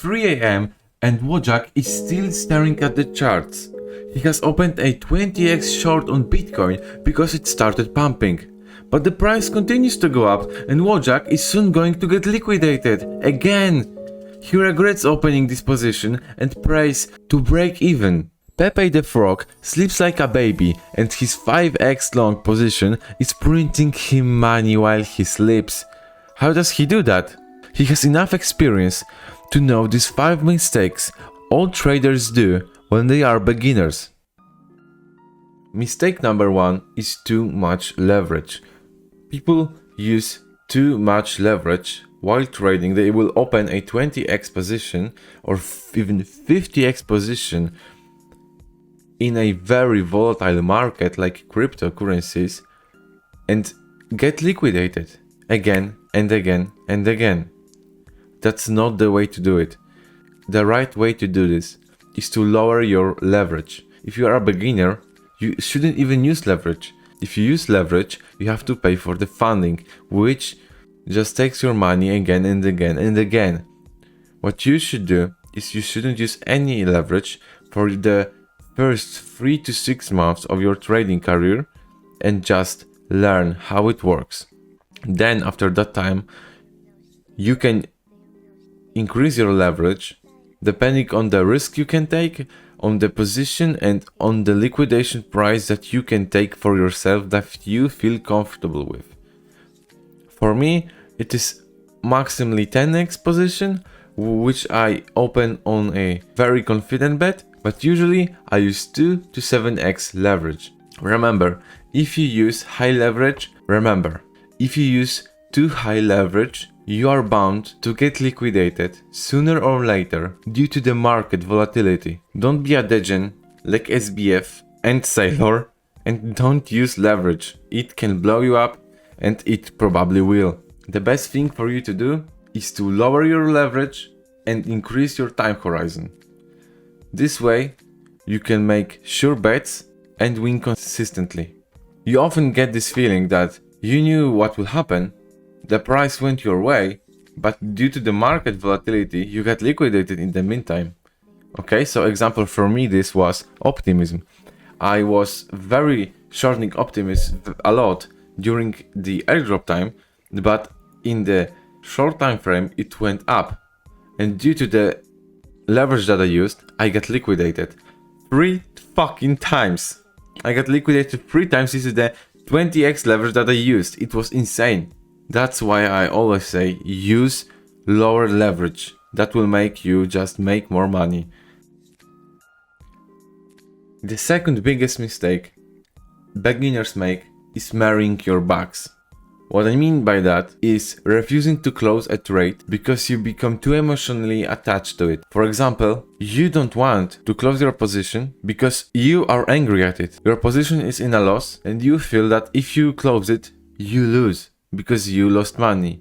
3 a.m. and Wojak is still staring at the charts. He has opened a 20x short on Bitcoin because it started pumping. But the price continues to go up and Wojak is soon going to get liquidated again. He regrets opening this position and prays to break even. Pepe the Frog sleeps like a baby and his 5x long position is printing him money while he sleeps. How does he do that? He has enough experience to know these 5 mistakes all traders do when they are beginners. Mistake number 1 is too much leverage. People use too much leverage while trading. They will open a 20x position or even 50x position in a very volatile market like cryptocurrencies and get liquidated again and again and again. That's not the way to do it. The right way to do this is to lower your leverage. If you are a beginner, you shouldn't even use leverage. If you use leverage, you have to pay for the funding, which just takes your money again and again and again. What you should do is you shouldn't use any leverage for the first 3 to 6 months of your trading career and just learn how it works. Then after that time, you can increase your leverage depending on the risk you can take, on the position and on the liquidation price that you can take for yourself that you feel comfortable with. For me, it is maximally 10x position, which I open on a very confident bet, but usually I use 2 to 7x leverage. Remember, if you use too high leverage, you are bound to get liquidated sooner or later due to the market volatility. Don't be a degen like SBF and Sailor and don't use leverage. It can blow you up and it probably will. The best thing for you to do is to lower your leverage and increase your time horizon. This way, you can make sure bets and win consistently. You often get this feeling that you knew what will happen, the price went your way, but due to the market volatility, you got liquidated in the meantime. Okay, so example for me, this was optimism. I was very shorting optimism a lot during the airdrop time, but in the short time frame, it went up. And due to the leverage that I used, I got liquidated 3 fucking times. I got liquidated 3 times. This is the 20x leverage that I used. It was insane. That's why I always say use lower leverage. That will make you just make more money. The second biggest mistake beginners make is marrying your bugs. What I mean by that is refusing to close a trade because you become too emotionally attached to it. For example, you don't want to close your position because you are angry at it. Your position is in a loss and you feel that if you close it, you lose because you lost money.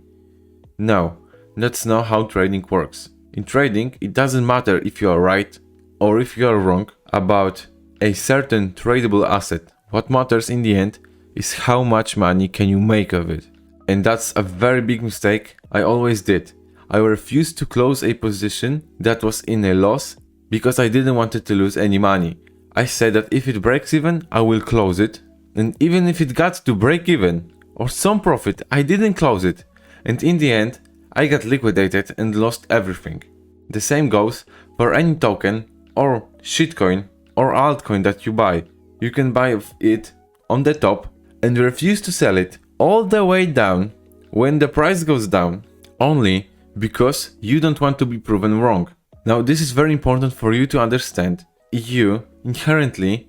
No, that's not how trading works. In trading, it doesn't matter if you are right or if you are wrong about a certain tradable asset. What matters in the end is how much money can you make of it. And that's a very big mistake I always did. I refused to close a position that was in a loss because I didn't want to lose any money. I said that if it breaks even, I will close it. And even if it got to break even or some profit, I didn't close it. And in the end, I got liquidated and lost everything. The same goes for any token or shitcoin or altcoin that you buy. You can buy it on the top and refuse to sell it all the way down when the price goes down, only because you don't want to be proven wrong. Now, this is very important for you to understand. You inherently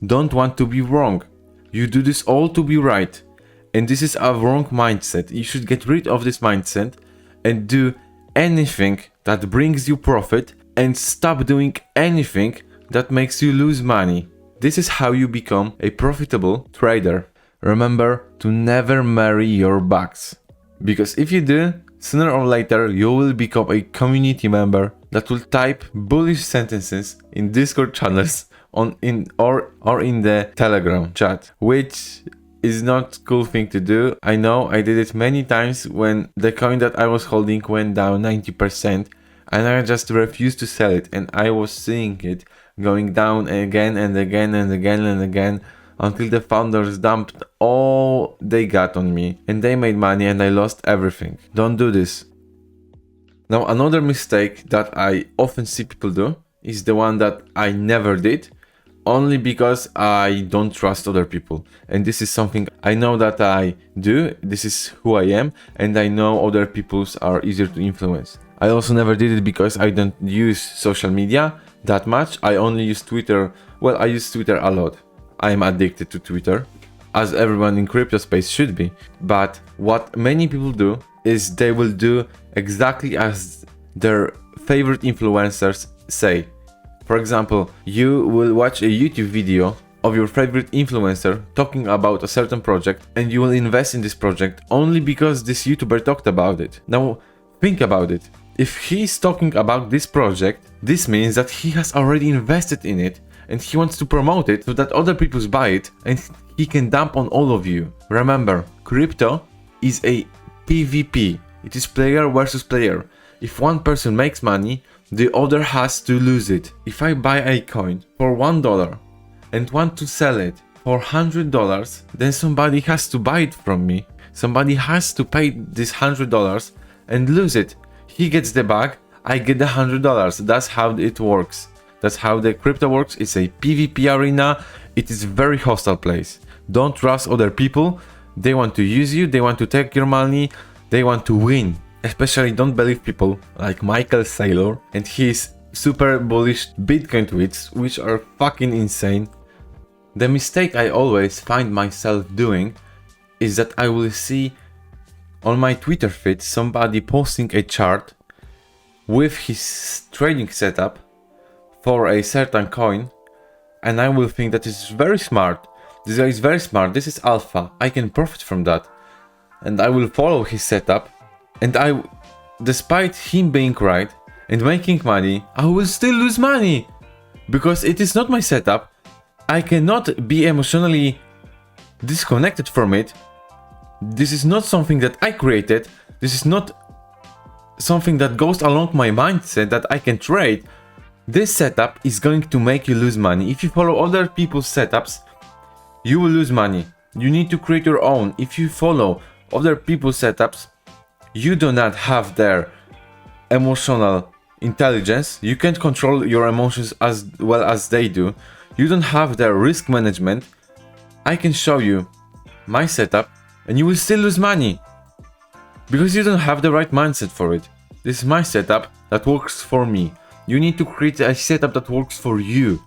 don't want to be wrong. You do this all to be right. And this is a wrong mindset. You should get rid of this mindset and do anything that brings you profit and stop doing anything that makes you lose money. This is how you become a profitable trader. Remember to never marry your bugs. Because if you do, sooner or later you will become a community member that will type bullish sentences in Discord channels in the Telegram chat, which is not cool thing to do. I know I did it many times when the coin that I was holding went down 90% and I just refused to sell it, and I was seeing it going down again and again and again and again until the founders dumped all they got on me and they made money and I lost everything. Don't do this. Now, another mistake that I often see people do is the one that I never did, only because I don't trust other people. And this is something I know that I do, this is who I am, and I know other people's are easier to influence. I also never did it because I don't use social media that much. I only use Twitter. Well, I use Twitter a lot. I am addicted to Twitter, as everyone in crypto space should be. But what many people do is they will do exactly as their favorite influencers say. For example, you will watch a YouTube video of your favorite influencer talking about a certain project and you will invest in this project only because this YouTuber talked about it. Now, think about it. If he's talking about this project, this means that he has already invested in it and he wants to promote it so that other people buy it and he can dump on all of you. Remember, crypto is a PvP. It is player versus player. If one person makes money, the other has to lose it. If I buy a coin for $1 and want to sell it for $100, then somebody has to buy it from me. Somebody has to pay this $100 and lose it. He gets the bag, I get the $100. That's how it works. That's how the crypto works. It's a PvP arena. It is a very hostile place. Don't trust other people. They want to use you. They want to take your money. They want to win. Especially don't believe people like Michael Saylor and his super bullish Bitcoin tweets, which are fucking insane. The mistake I always find myself doing is that I will see on my Twitter feed somebody posting a chart with his trading setup for a certain coin, and I will think that it's very smart. This guy is very smart. This is alpha. I can profit from that. And I will follow his setup. And despite him being right and making money, I will still lose money because it is not my setup. I cannot be emotionally disconnected from it. This is not something that I created. This is not something that goes along my mindset that I can trade. This setup is going to make you lose money. If you follow other people's setups, you will lose money. You need to create your own. If you follow other people's setups, you do not have their emotional intelligence. You can't control your emotions as well as they do. You don't have their risk management. I can show you my setup and you will still lose money because you don't have the right mindset for it. This is my setup that works for me. You need to create a setup that works for you.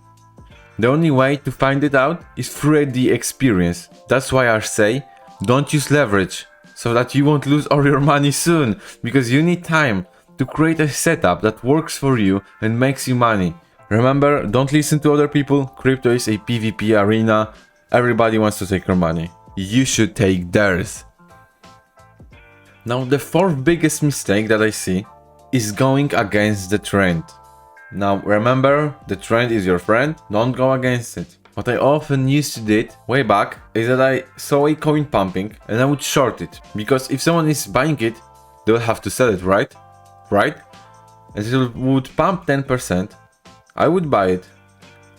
The only way to find it out is through the experience. That's why I say don't use leverage, so that you won't lose all your money soon, because you need time to create a setup that works for you and makes you money. Remember, don't listen to other people. Crypto is a PvP arena. Everybody wants to take your money. You should take theirs. Now, the fourth biggest mistake that I see is going against the trend. Now, remember, the trend is your friend. Don't go against it. What I often used to do way back is that I saw a coin pumping and I would short it, because if someone is buying it, they will have to sell it, right? And it would pump 10%. I would buy it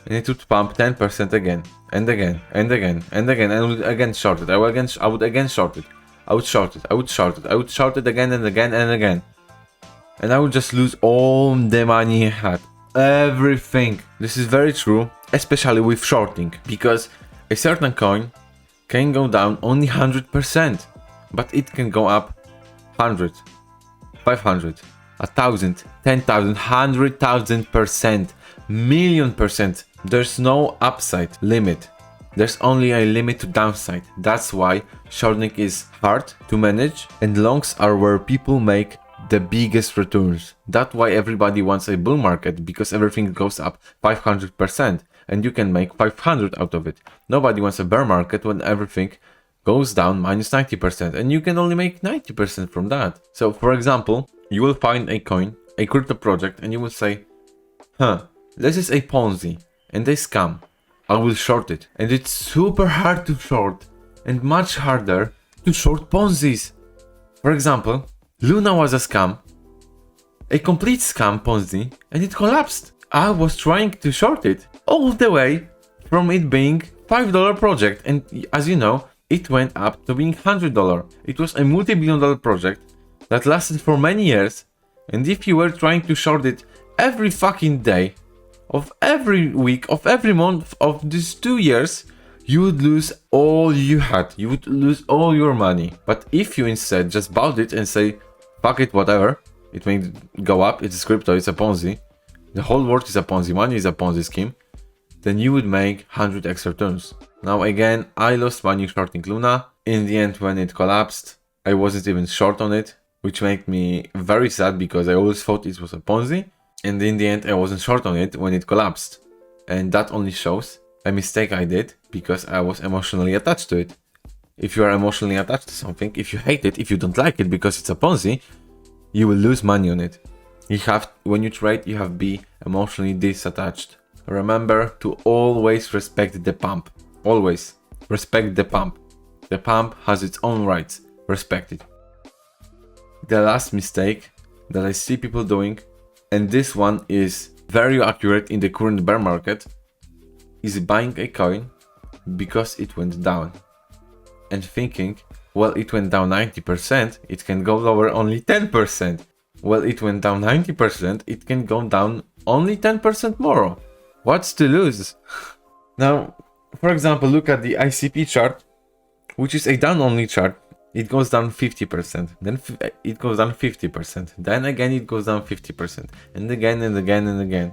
and it would pump 10% again and again and again and again, and I would again short it. I would again short it. I would short it. I would short it. I would short it again and again and again. And I would just lose all the money I had. Everything. This is very true, especially with shorting, because a certain coin can go down only 100%, but it can go up 100, 500, 1,000, 10,000, 100,000%, million%. There's no upside limit. There's only a limit to downside. That's why shorting is hard to manage, and longs are where people make the biggest returns. That's why everybody wants a bull market, because everything goes up 500% and you can make 500 out of it. Nobody wants a bear market when everything goes down minus 90% and you can only make 90% from that. So for example, you will find a coin, a crypto project, and you will say, this is a Ponzi and a scam. I will short it. And it's super hard to short and much harder to short Ponzi's. For example, Luna was a scam A complete scam Ponzi, and it collapsed. I was trying to short it all the way from it being $5 project, and as you know, it went up to being $100. It was a multi-billion-dollar project that lasted for many years, and if you were trying to short it every fucking day of every week of every month of these 2 years, you would lose all you had. You would lose all your money. But if you instead just bought it and say, fuck it, whatever, it may go up, it's crypto, it's a Ponzi, the whole world is a Ponzi, money is a Ponzi scheme, then you would make 100 extra turns. Now again, I lost money shorting Luna. In the end, when it collapsed, I wasn't even short on it, which made me very sad because I always thought it was a Ponzi. And in the end, I wasn't short on it when it collapsed. And that only shows a mistake I did because I was emotionally attached to it. If you are emotionally attached to something, if you hate it, if you don't like it because it's a Ponzi, you will lose money on it. When you trade, you have to be emotionally disattached. Remember to always respect the pump. Always respect the pump. The pump has its own rights. Respect it. The last mistake that I see people doing, and this one is very accurate in the current bear market, is buying a coin because it went down and thinking, well, it went down 90%, it can go lower only 10%. Well, it went down 90%, it can go down only 10% more. What's to lose? Now, for example, look at the ICP chart, which is a down only chart. It goes down 50%, then it goes down 50%, then again it goes down 50%, and again and again and again.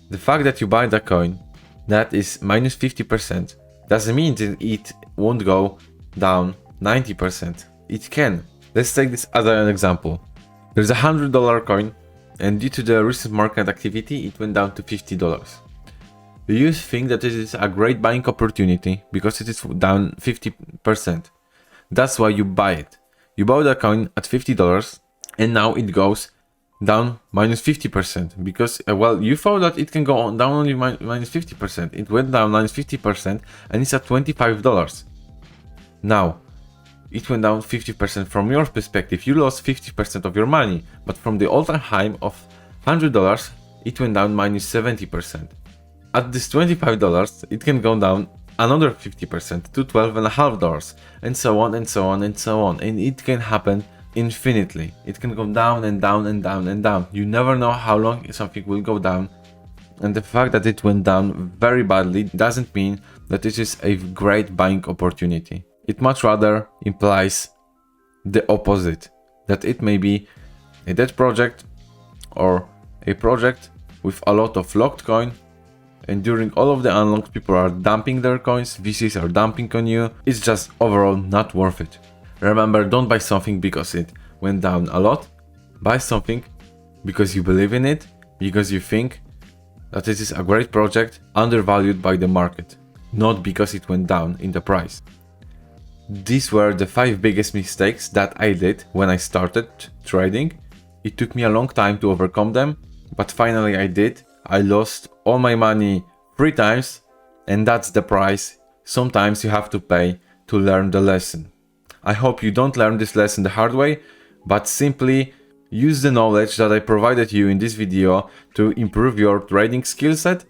The fact that you buy the coin that is minus 50% doesn't mean that it won't go down 90%. It can. Let's take this as an example. There's a $100 coin, and due to the recent market activity, it went down to $50. You think that it is a great buying opportunity because it is down 50%. That's why you buy it. You bought the coin at $50 and now it goes down minus 50% because, well, you thought that it can go down only minus 50%. It went down minus 50% and it's at $25. Now, it went down 50% from your perspective. You lost 50% of your money, but from the all-time high of $100, it went down minus 70%. At this $25, it can go down another 50% to $12.50, and so on and so on and so on. And it can happen infinitely. It can go down and down and down and down. You never know how long something will go down. And the fact that it went down very badly doesn't mean that it is a great buying opportunity. It much rather implies the opposite, that it may be a dead project or a project with a lot of locked coin, and during all of the unlocks people are dumping their coins, VCs are dumping on you. It's just overall not worth it. Remember, don't buy something because it went down a lot. Buy something because you believe in it, because you think that it is a great project undervalued by the market, not because it went down in the price. These were the 5 biggest mistakes that I did when I started trading. It took me a long time to overcome them, but finally I did. I lost all my money 3 times, and that's the price sometimes you have to pay to learn the lesson. I hope you don't learn this lesson the hard way, but simply use the knowledge that I provided you in this video to improve your trading skill set,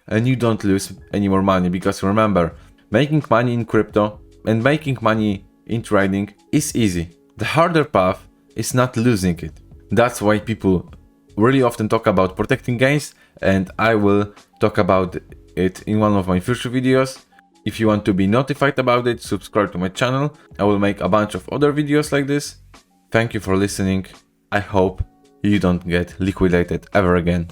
and you don't lose any more money. Because remember, making money in crypto and making money in trading is easy. The harder path is not losing it. That's why people really often talk about protecting gains, and I will talk about it in one of my future videos. If you want to be notified about it, subscribe to my channel. I will make a bunch of other videos like this. Thank you for listening. I hope you don't get liquidated ever again.